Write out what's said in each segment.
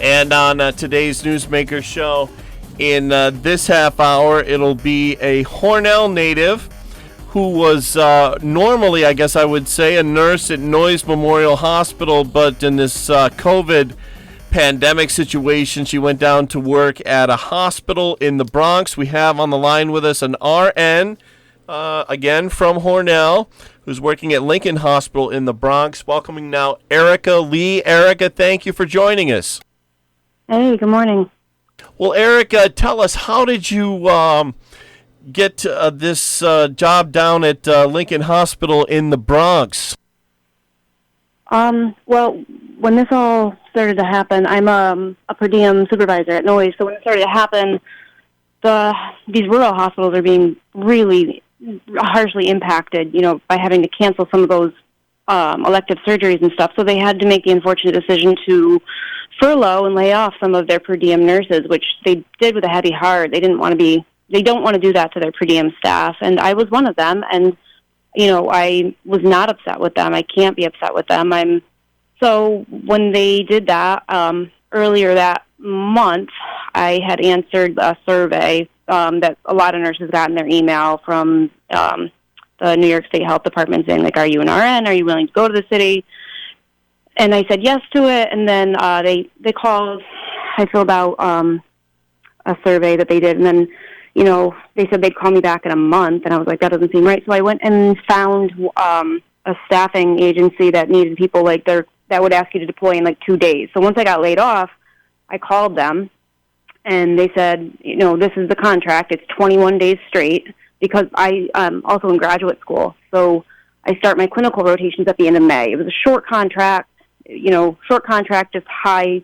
And on today's Newsmaker show, in this half hour, it'll be a Hornell native who was normally, I guess I would say, a nurse at Noyes Memorial Hospital, but in this COVID pandemic situation, she went down to work at a hospital in the Bronx. We have on the line with us an RN, again from Hornell, who's working at Lincoln Hospital in the Bronx. Welcoming now Erica Leigh. Erica, thank you for joining us. Hey, good morning. Well, Erica, tell us, how did you get this job down at Lincoln Hospital in the Bronx? Well, when this all started to happen, I'm a per diem supervisor at Noyes, so when it started to happen, these rural hospitals are being really harshly impacted, by having to cancel some of those elective surgeries and stuff, so they had to make the unfortunate decision to furlough and lay off some of their per diem nurses, which they did with a heavy heart. They don't want to do that to their per diem staff, and I was one of them, and I was not upset with them. I can't be upset with them. So when they did that, earlier that month, I had answered a survey that a lot of nurses got in their email from the New York State Health Department saying, are you an RN? Are you willing to go to the city? And I said yes to it, and then they called. I filled out a survey that they did, and then they said they'd call me back in a month, and I was like, that doesn't seem right. So I went and found a staffing agency that needed people that would ask you to deploy in 2 days. So once I got laid off, I called them, and they said, this is the contract. It's 21 days straight, because I'm also in graduate school. So I start my clinical rotations at the end of May. It was a short contract, just high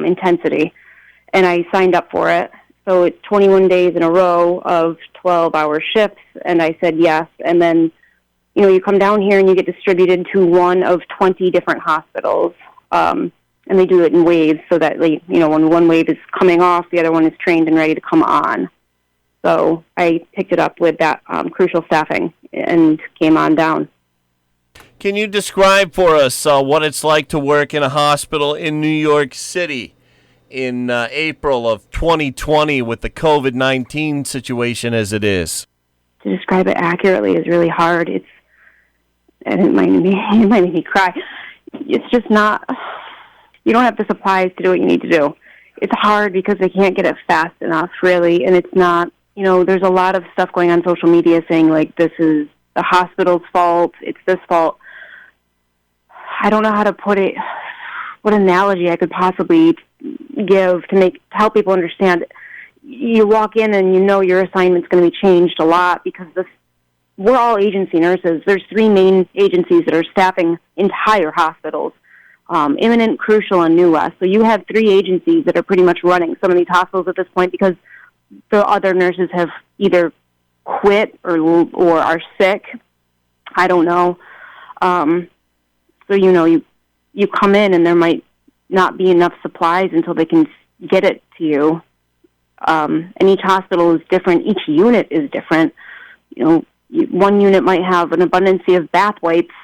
intensity, and I signed up for it. So it's 21 days in a row of 12-hour shifts, and I said yes. And then, you come down here and you get distributed to one of 20 different hospitals, and they do it in waves so that, when one wave is coming off, the other one is trained and ready to come on. So I picked it up with that crucial staffing and came on down. Can you describe for us what it's like to work in a hospital in New York City in April of 2020 with the COVID-19 situation as it is? To describe it accurately is really hard. It might make me cry. It's just not, you don't have the supplies to do what you need to do. It's hard because they can't get it fast enough, really, and it's not, there's a lot of stuff going on social media saying, this is the hospital's fault, it's this fault. I don't know how to put it, what analogy I could possibly give to help people understand. You walk in and your assignment's going to be changed a lot because we're all agency nurses. There's 3 main agencies that are staffing entire hospitals, Imminent, Crucial, and New West. So you have 3 agencies that are pretty much running some of these hospitals at this point because the other nurses have either quit or are sick. I don't know. So, you come in and there might not be enough supplies until they can get it to you. And each hospital is different. Each unit is different. One unit might have an abundance of bath wipes,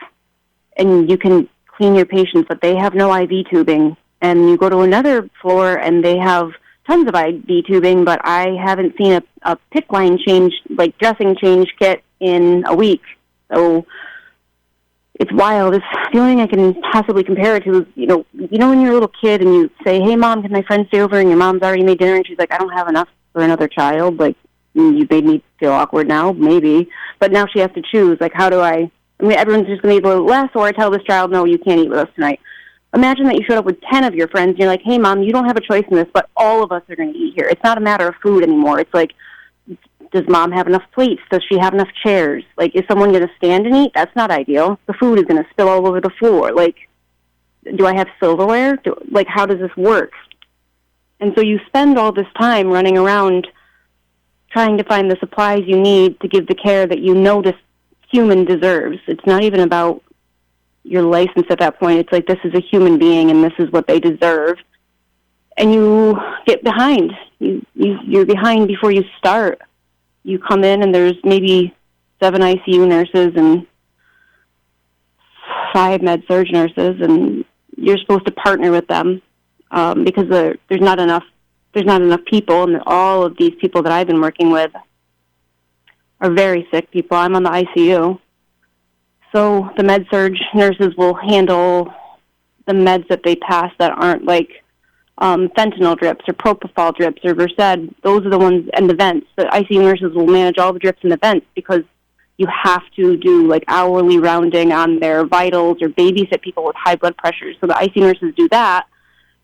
and you can clean your patients, but they have no IV tubing. And you go to another floor, and they have tons of IV tubing, but I haven't seen a PICC line change, dressing change kit in a week. So it's wild. The only thing I can possibly compare it to is, when you're a little kid and you say, hey, Mom, can my friend stay over? And your mom's already made dinner, and she's like, I don't have enough for another child. You made me feel awkward now, maybe. But now she has to choose, how do everyone's just going to eat a little less, or I tell this child, no, you can't eat with us tonight. Imagine that you showed up with 10 of your friends, and you're like, hey, Mom, you don't have a choice in this, but all of us are going to eat here. It's not a matter of food anymore. It's does Mom have enough plates? Does she have enough chairs? Is someone going to stand and eat? That's not ideal. The food is going to spill all over the floor. Do I have silverware? How does this work? And so you spend all this time running around trying to find the supplies you need to give the care that this human deserves. It's not even about your license at that point. It's this is a human being and this is what they deserve. And you get behind. You're behind before you start. You come in and there's maybe 7 ICU nurses and 5 med-surg nurses, and you're supposed to partner with them because there's not enough people, and all of these people that I've been working with are very sick people. I'm on the ICU. So the med-surg nurses will handle the meds that they pass that aren't like fentanyl drips or propofol drips or Versed. Those are the ones, and the vents. The ICU nurses will manage all the drips and the vents because you have to do like hourly rounding on their vitals or babysit people with high blood pressure. So the ICU nurses do that,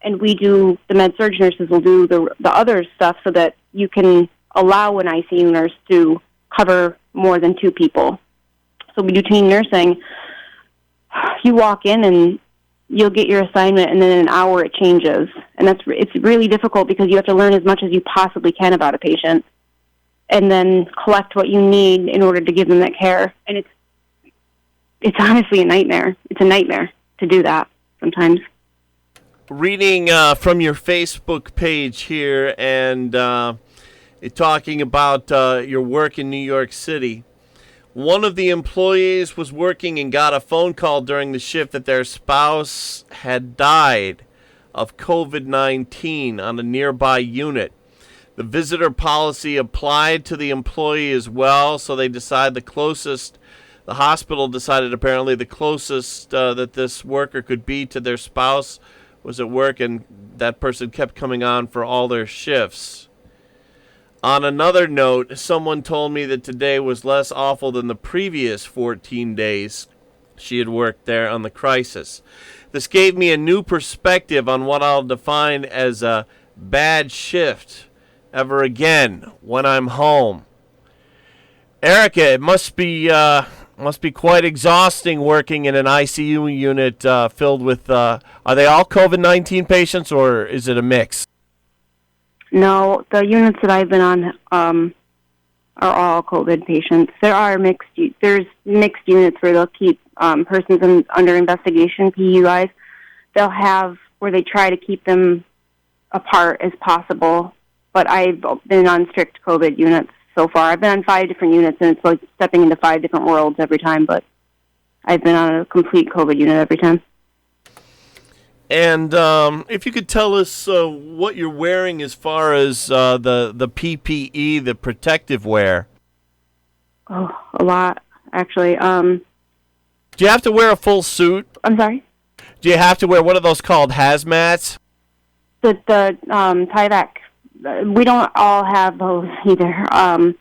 and the med-surg nurses will do the other stuff so that you can allow an ICU nurse to cover more than 2 people. So we do team nursing. You walk in and you'll get your assignment, and then in an hour it changes. And it's really difficult because you have to learn as much as you possibly can about a patient and then collect what you need in order to give them that care. And it's honestly a nightmare. It's a nightmare to do that sometimes. Reading from your Facebook page here and talking about your work in New York City, one of the employees was working and got a phone call during the shift that their spouse had died of COVID-19 on a nearby unit. The visitor policy applied to the employee as well, so they decided the hospital decided apparently the closest that this worker could be to their spouse was at work, and that person kept coming on for all their shifts. On another note, someone told me that today was less awful than the previous 14 days she had worked there on the crisis. This gave me a new perspective on what I'll define as a bad shift ever again when I'm home. Erica, it must be quite exhausting working in an ICU unit filled with, are they all COVID-19 patients or is it a mix? No, the units that I've been on are all COVID patients. There's mixed units where they'll keep persons under investigation, PUIs. They'll have where they try to keep them apart as possible. But I've been on strict COVID units so far. I've been on 5 different units, and it's like stepping into 5 different worlds every time. But I've been on a complete COVID unit every time. And if you could tell us what you're wearing as far as the PPE, the protective wear. Oh, a lot, actually. Do you have to wear a full suit? I'm sorry? Do you have to wear, what are those called, hazmats? The Tyvek. We don't all have those either. The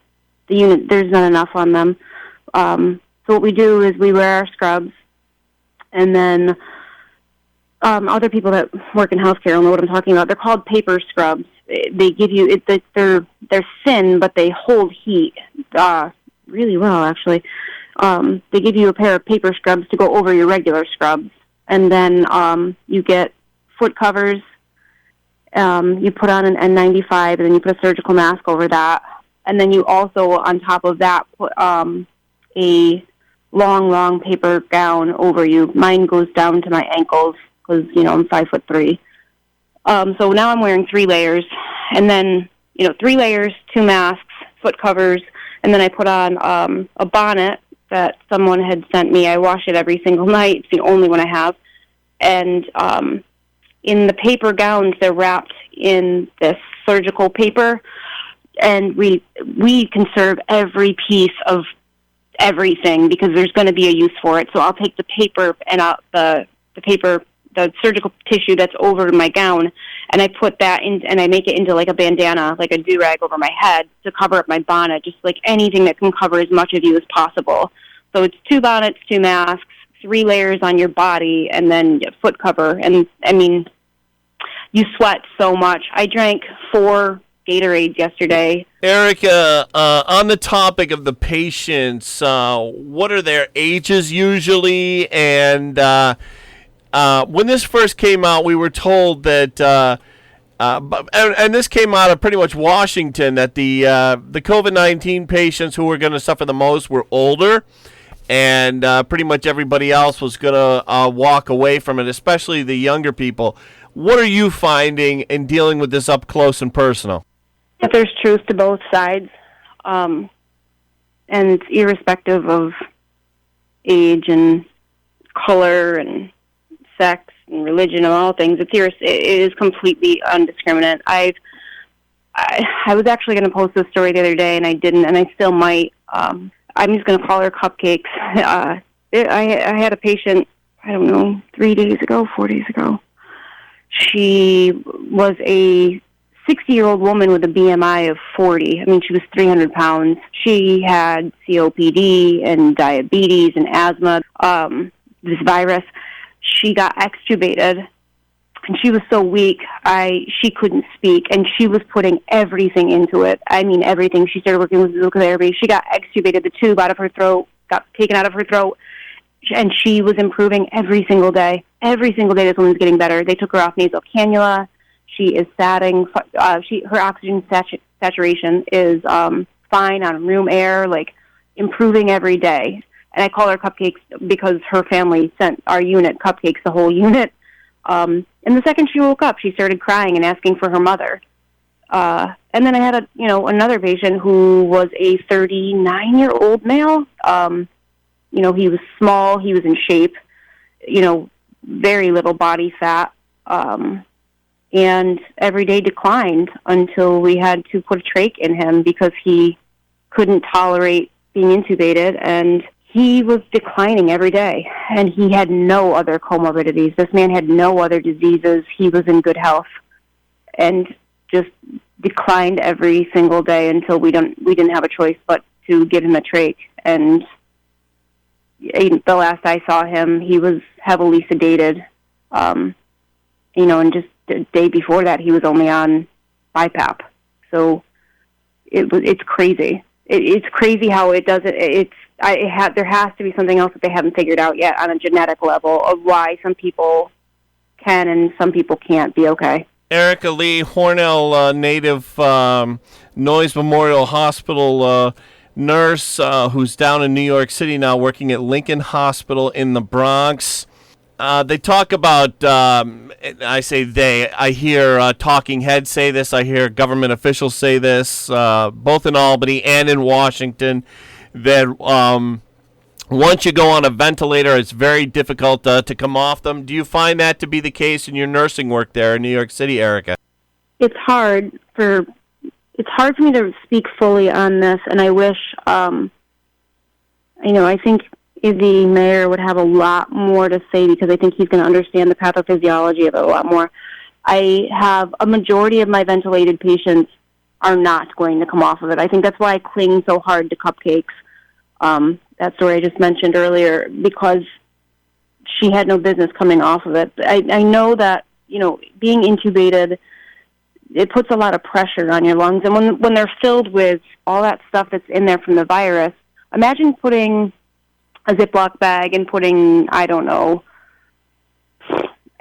unit, there's not enough on them. So what we do is we wear our scrubs, and then other people that work in healthcare will know what I'm talking about. They're called paper scrubs. They give you they're thin, but they hold heat really well, actually. They give you a pair of paper scrubs to go over your regular scrubs, and then you get foot covers. You put on an N95, and then you put a surgical mask over that, and then you also, on top of that, put a long paper gown over you. Mine goes down to my ankles because I'm 5'3". So now I'm wearing 3 layers, and then 3 layers, 2 masks, foot covers, and then I put on a bonnet that someone had sent me. I wash it every single night. It's the only one I have, and in the paper gowns, they're wrapped in this surgical paper, and we conserve every piece of everything because there's going to be a use for it. So I'll take the paper and the surgical tissue that's over my gown, and I put that in, and I make it into like a bandana, like a do-rag over my head to cover up my bonnet, just like anything that can cover as much of you as possible. So it's 2 bonnets, 2 masks, 3 layers on your body, and then a foot cover. And I mean, you sweat so much. I drank 4 Gatorades yesterday. Erica, on the topic of the patients, what are their ages usually? And when this first came out, we were told that, and this came out of pretty much Washington, that the COVID-19 patients who were going to suffer the most were older, and pretty much everybody else was going to walk away from it, especially the younger people. What are you finding in dealing with this up close and personal? That there's truth to both sides, and it's irrespective of age and color and sex and religion and all things. It is completely undiscriminate. I was actually going to post this story the other day, and I didn't, and I still might. I'm just going to call her Cupcakes. I had a patient, I don't know, 4 days ago. She was a 60-year-old woman with a BMI of 40. I mean, she was 300 pounds. She had COPD and diabetes and asthma, this virus. She got extubated, and she was so weak, she couldn't speak, and she was putting everything into it. I mean, everything. She started working with physical therapy. She got extubated, the tube out of her throat, got taken out of her throat, and she was improving every single day. Every single day, this woman's getting better. They took her off nasal cannula. She is satting. Her oxygen saturation is fine on room air, like improving every day. And I call her Cupcakes because her family sent our unit cupcakes, the whole unit. And the second she woke up, she started crying and asking for her mother. And then I had another patient who was a 39-year-old male. He was small, he was in shape, very little body fat. And every day declined until we had to put a trach in him because he couldn't tolerate being intubated, and he was declining every day. And he had no other comorbidities. This man had no other diseases. He was in good health, and just declined every single day until we didn't have a choice but to give him a trach. And the last I saw him, he was heavily sedated. And just the day before that, he was only on BiPAP. So it's crazy. It's crazy how it does it. There has to be something else that they haven't figured out yet on a genetic level of why some people can and some people can't be okay. Erica Leigh, Hornell native, Noyes Memorial Hospital nurse who's down in New York City now working at Lincoln Hospital in the Bronx. They talk about, I hear talking heads say this, I hear government officials say this, both in Albany and in Washington, that once you go on a ventilator, it's very difficult to come off them. Do you find that to be the case in your nursing work there in New York City, Erica? It's hard for me to speak fully on this, and I wish, I think the mayor would have a lot more to say because I think he's going to understand the pathophysiology of it a lot more. I have a majority of my ventilated patients are not going to come off of it. I think that's why I cling so hard to Cupcakes. That story I just mentioned earlier, because she had no business coming off of it. I know that, being intubated, it puts a lot of pressure on your lungs. And when they're filled with all that stuff that's in there from the virus, imagine putting a Ziploc bag and putting, I don't know,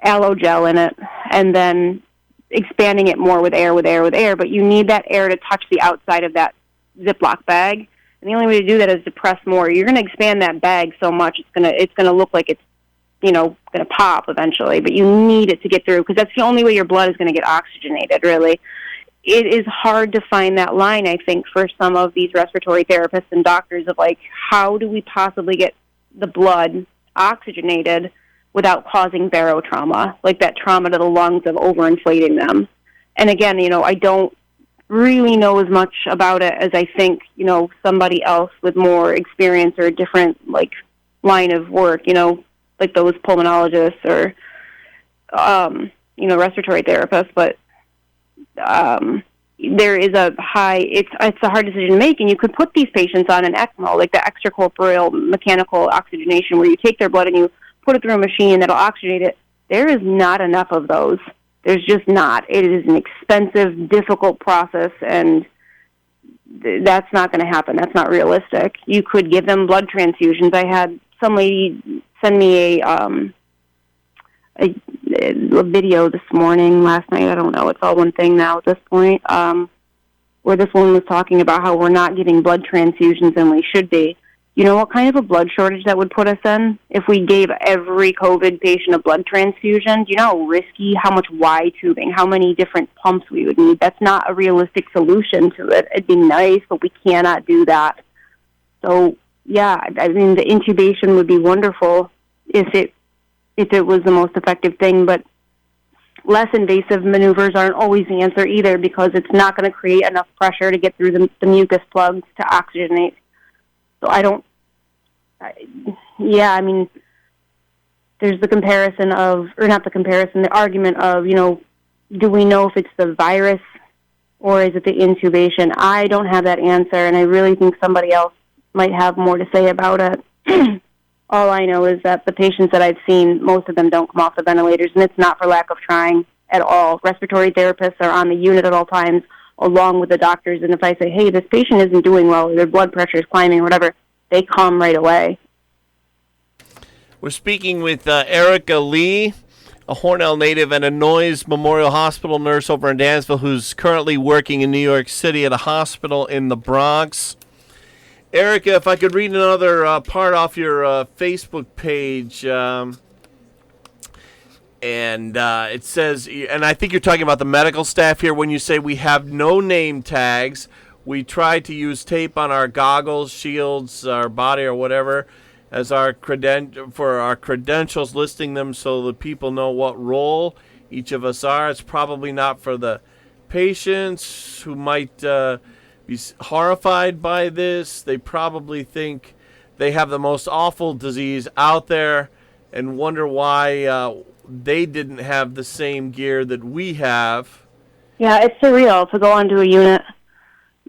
aloe gel in it, and then expanding it more with air, but you need that air to touch the outside of that Ziploc bag. And the only way to do that is to press more. You're going to expand that bag so much it's going to look like it's going to pop eventually. But you need it to get through because that's the only way your blood is going to get oxygenated. Really, it is hard to find that line. I think for some of these respiratory therapists and doctors of like, how do we possibly get the blood oxygenated without causing barotrauma, like that trauma to the lungs of overinflating them. And again, I don't really know as much about it as I think, somebody else with more experience or a different, line of work, like those pulmonologists or, respiratory therapists. But there is a it's a hard decision to make, and you could put these patients on an ECMO, like the extracorporeal mechanical oxygenation, where you take their blood and you put it through a machine that'll oxygenate it. There is not enough of those. There's just not. It is an expensive, difficult process, and that's not going to happen. That's not realistic. You could give them blood transfusions. I had some lady send me a video this morning, last night, I don't know, it's all one thing now at this point, where this woman was talking about how we're not getting blood transfusions and we should be. You know what kind of a blood shortage that would put us in if we gave every COVID patient a blood transfusion? Do you know how risky, how much Y tubing, how many different pumps we would need? That's not a realistic solution to it. It'd be nice, but we cannot do that. So, yeah, I mean, the intubation would be wonderful if it if it was the most effective thing, but less invasive maneuvers aren't always the answer either, because it's not going to create enough pressure to get through the mucus plugs to oxygenate. So there's the comparison of, or not the comparison, the argument of, do we know if it's the virus or is it the intubation? I don't have that answer, and I really think somebody else might have more to say about it. All I know is that the patients that I've seen, most of them don't come off the ventilators, and it's not for lack of trying at all. Respiratory therapists are on the unit at all times, along with the doctors, and if I say, hey, this patient isn't doing well, or their blood pressure is climbing or whatever, they come right away. We're speaking with Erica Leigh, a Hornell native and a Noyes Memorial Hospital nurse over in Dansville, who's currently working in New York City at a hospital in the Bronx. Erica, if I could read another part off your Facebook page, and it says, and I think you're talking about the medical staff here when you say we have no name tags. We try to use tape on our goggles, shields, our body, or whatever, as our for our credentials, listing them so the people know what role each of us are. It's probably not for the patients who might be horrified by this. They probably think they have the most awful disease out there and wonder why they didn't have the same gear that we have. Yeah, it's surreal to go onto a unit.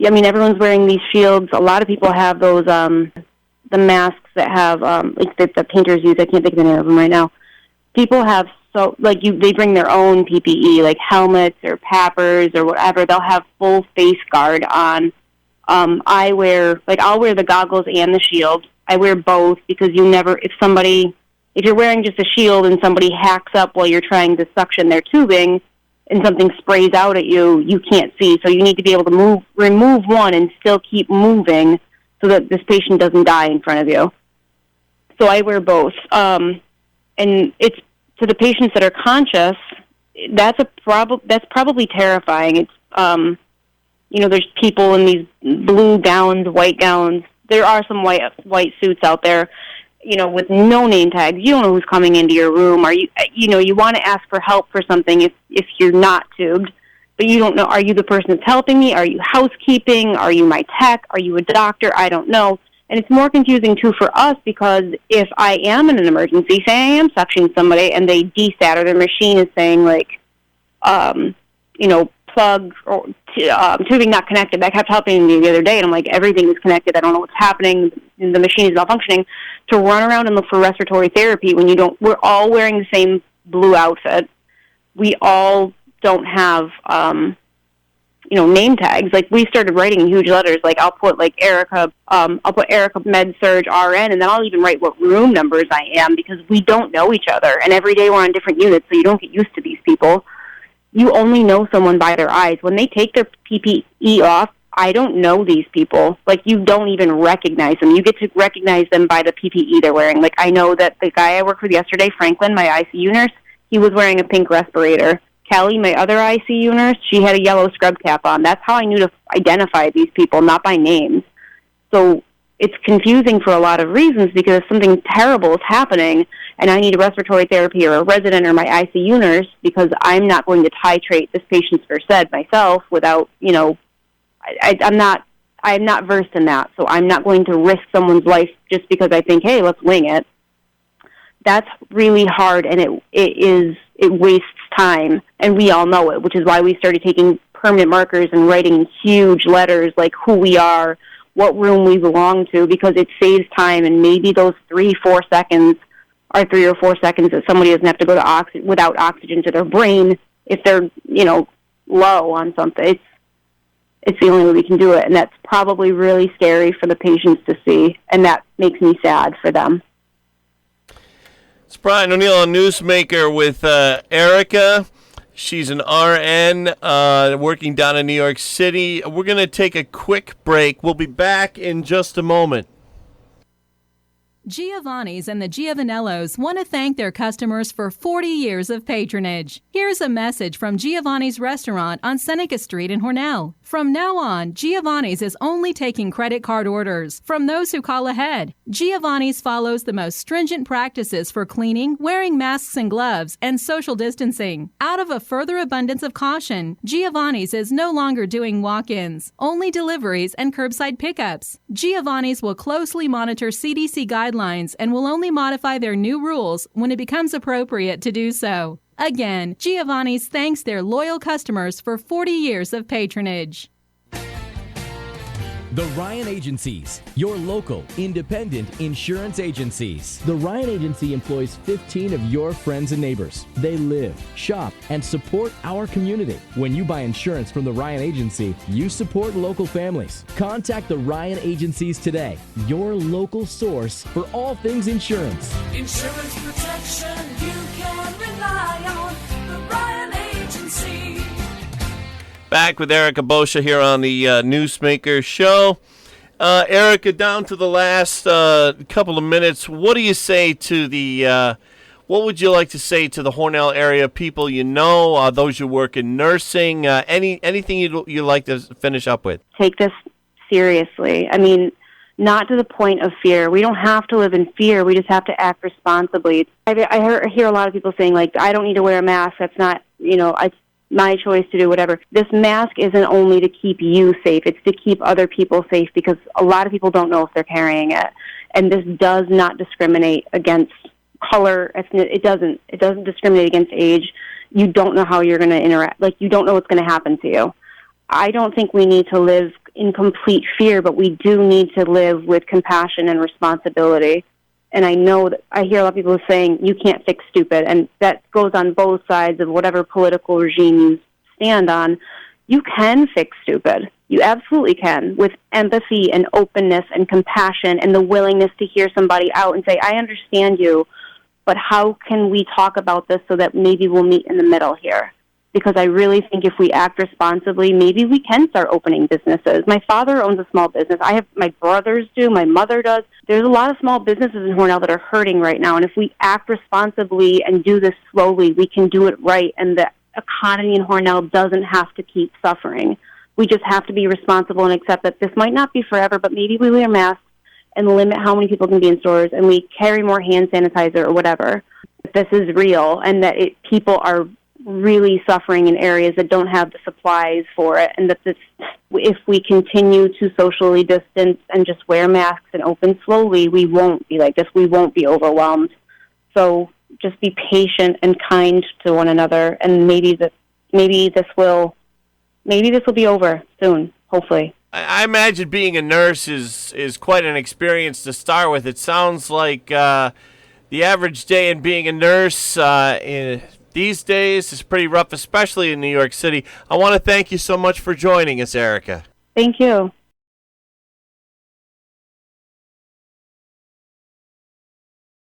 I mean, everyone's wearing these shields. A lot of people have those, the masks that have, like the painters use. I can't think of the name of them right now. People have they bring their own PPE, like helmets or PAPRs or whatever. They'll have full face guard on. I'll wear the goggles and the shield. I wear both because if you're wearing just a shield and somebody hacks up while you're trying to suction their tubing and something sprays out at you, you can't see. So you need to be able to remove one and still keep moving so that this patient doesn't die in front of you. So I wear both. And it's, to the patients that are conscious, that's probably terrifying. It's, there's people in these blue gowns, white gowns. There are some white suits out there, with no name tags. You don't know who's coming into your room. You want to ask for help for something if you're not tubed, but you don't know, are you the person that's helping me? Are you housekeeping? Are you my tech? Are you a doctor? I don't know. And it's more confusing, too, for us, because if I am in an emergency, say I am suctioning somebody and they desat or their machine is saying, plug or tubing not connected. That kept happening to me the other day, and I'm like, everything is connected. I don't know what's happening. The machine is malfunctioning. To run around and look for respiratory therapy when we're all wearing the same blue outfit. We all don't have, name tags. Like, we started writing in huge letters. Like, I'll put Erica, Med Surg RN, and then I'll even write what room numbers I am, because we don't know each other. And every day we're on different units, so you don't get used to these people. You only know someone by their eyes. When they take their PPE off, I don't know these people. Like, you don't even recognize them. You get to recognize them by the PPE they're wearing. Like, I know that the guy I worked with yesterday, Franklin, my ICU nurse, he was wearing a pink respirator. Callie, my other ICU nurse, she had a yellow scrub cap on. That's how I knew to identify these people, not by names. So it's confusing for a lot of reasons, because if something terrible is happening and I need a respiratory therapy or a resident or my ICU nurse, because I'm not going to titrate this patient's Versed myself without, I'm not versed in that, so I'm not going to risk someone's life just because I think, hey, let's wing it. That's really hard, and it wastes time, and we all know it, which is why we started taking permanent markers and writing huge letters like who we are, what room we belong to, because it saves time, and maybe those 3-4 seconds are 3 or 4 seconds that somebody doesn't have to go to without oxygen to their brain if they're, low on something. It's the only way we can do it, and that's probably really scary for the patients to see, and that makes me sad for them. It's Brian O'Neill on Newsmaker with Erica. She's an RN working down in New York City. We're going to take a quick break. We'll be back in just a moment. Giovanni's and the Giovanellos want to thank their customers for 40 years of patronage. Here's a message from Giovanni's Restaurant on Seneca Street in Hornell. From now on, Giovanni's is only taking credit card orders from those who call ahead. Giovanni's follows the most stringent practices for cleaning, wearing masks and gloves, and social distancing. Out of a further abundance of caution, Giovanni's is no longer doing walk-ins, only deliveries and curbside pickups. Giovanni's will closely monitor CDC guidelines and will only modify their new rules when it becomes appropriate to do so. Again, Giovanni's thanks their loyal customers for 40 years of patronage. The Ryan Agencies, your local, independent insurance agencies. The Ryan Agency employs 15 of your friends and neighbors. They live, shop, and support our community. When you buy insurance from the Ryan Agency, you support local families. Contact the Ryan Agencies today, your local source for all things insurance. Insurance protection you can rely on. The Ryan Agency. Back with Erica Boscia here on the Newsmaker show. Erica, down to the last couple of minutes, what do you say to the, what would you like to say to the Hornell area people you know, those who work in nursing, anything you'd like to finish up with? Take this seriously. I mean, not to the point of fear. We don't have to live in fear. We just have to act responsibly. I hear a lot of people saying, like, I don't need to wear a mask. That's not, it's my choice to do whatever. This mask isn't only to keep you safe. It's to keep other people safe because a lot of people don't know if they're carrying it. And this does not discriminate against color. It doesn't discriminate against age. You don't know how you're going to interact. Like, you don't know what's going to happen to you. I don't think we need to live in complete fear, but we do need to live with compassion and responsibility. And I know that I hear a lot of people saying, you can't fix stupid, and that goes on both sides of whatever political regime you stand on. You can fix stupid. You absolutely can, with empathy and openness and compassion and the willingness to hear somebody out and say, I understand you, but how can we talk about this so that maybe we'll meet in the middle here? Because I really think if we act responsibly, maybe we can start opening businesses. My father owns a small business. My brothers do. My mother does. There's a lot of small businesses in Hornell that are hurting right now. And if we act responsibly and do this slowly, we can do it right. And the economy in Hornell doesn't have to keep suffering. We just have to be responsible and accept that this might not be forever, but maybe we wear masks and limit how many people can be in stores and we carry more hand sanitizer or whatever. This is real and that people are really suffering in areas that don't have the supplies for it, and that if we continue to socially distance and just wear masks and open slowly, we won't be like this. We won't be overwhelmed. So just be patient and kind to one another, and maybe this will be over soon, hopefully. I imagine being a nurse is quite an experience to start with. It sounds like the average day in being a nurse these days is pretty rough, especially in New York City. I want to thank you so much for joining us, Erica. Thank you.